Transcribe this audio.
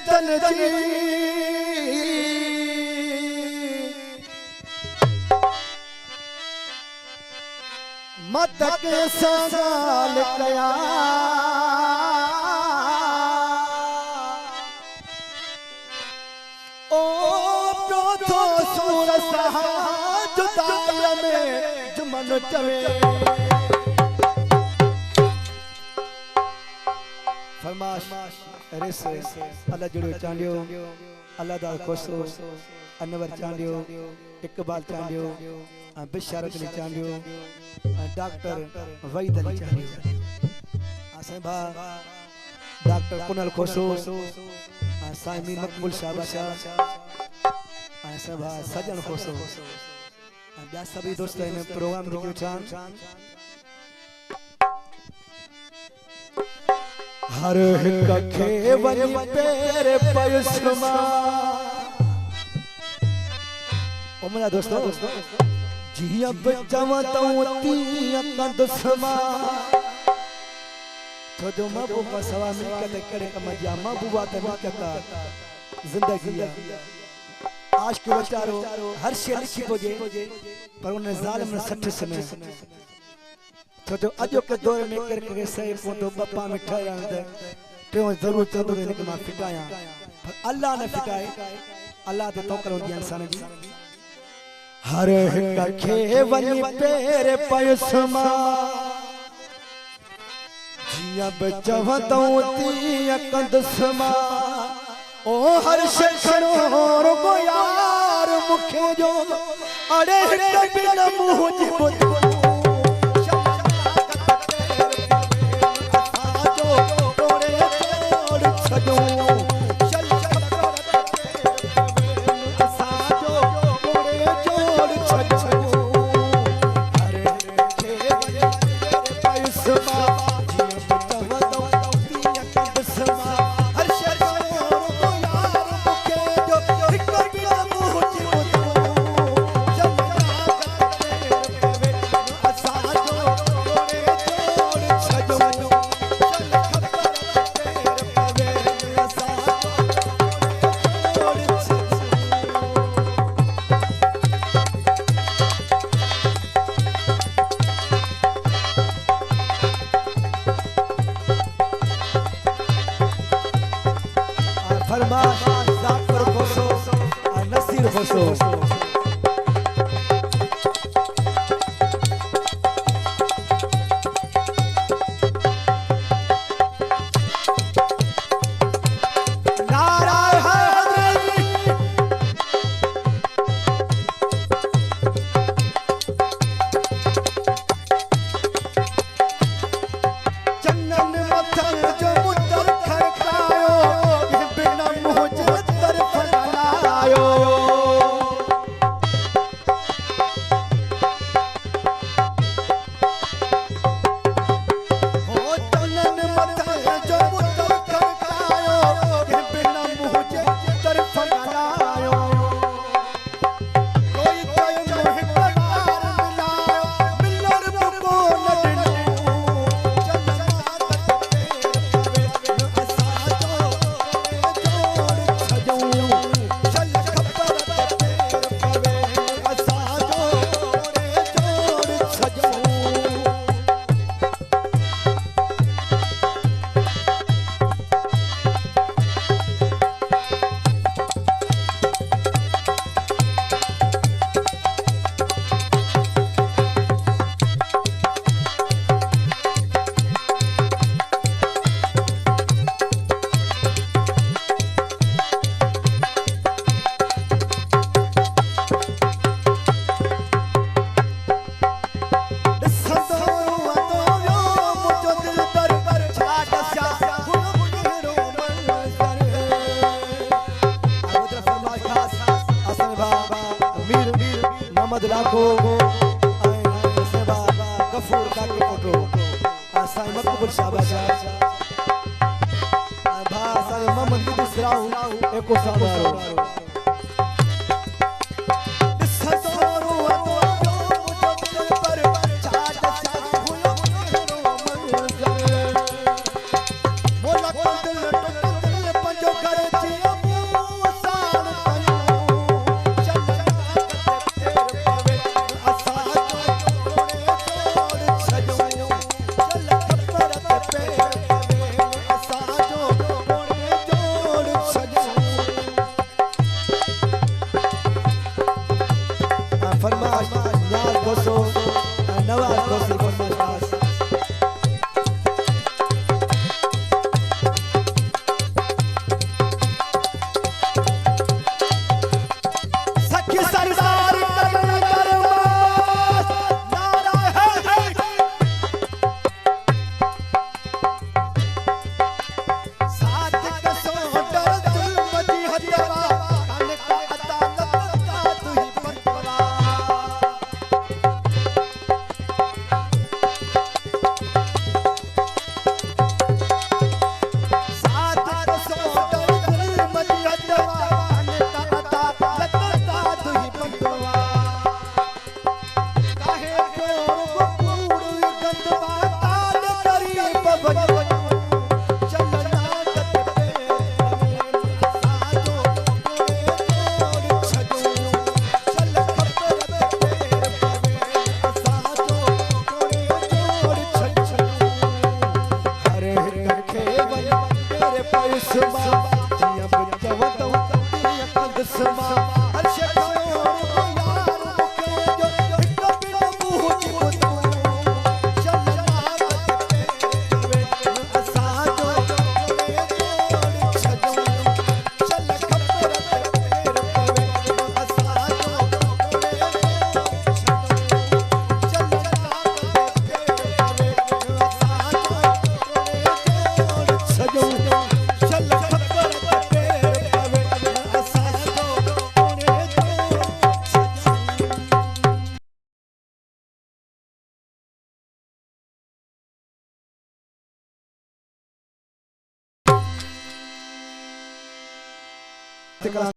तन जी मत के सगाल कया ओ प्योथो सूर सहा जुदाई में जुमन चवे फरमाश रिस अल्लाह जुड़ो चांडियो अल्लाह दा खुशो अनवर चांडियो इकबाल चांडियो बिशारत अली चांडियो डॉक्टर वहीद अली चांडियो आसे भा डॉक्टर कुनल खुशो साइमी मकबूल शाबाशा आसे भा सजन खुशो ॿिया सभी दोस्त इन प्रोग्राम लिखियो चान हर हिक खे वञी पेरे पयुसमा ओ मुंहिंजा दोस्तो जीअं बि चवां तऊं तीअं कंदुसमा छो जो महबूबा सवा मिल्कत कहिड़े कम जी आहे महबूबा त मिल्कत ज़िंदगी आहे आशिक़ वीचारो हर शइ लिखी पुॼे पर उन ज़ालिम ने सठ समय छो जो अॼु के दौर में केरु सही पवंदो बप्पा में ठहिया टियों ज़रूरु चवंदो हिन खे मां फिटायां पर अल्लाह न फिटाए अल्लाह ते तवक्कुल हूंदी आहे इंसान जी हर हिक खे वञी पेरे पयुसमा जीअं बि चवां तऊं तीअं कंदुसमा ओ हर शइ खणो रुगो यार मूंखे जो अड़े हिक बि न मुंहुं जी ॿुध पंजो करे समा हर शक्यों यार मुखे जो हिक बिन बूझ बुतो चलना कते वे असा जो जोड़े जोड़ छजो चल खबर तेर पवे असा जो जोड़े छजो चलना कते वे असा जो जोड़े छजो चल खबर तेर पवे असा जो जोड़े छजो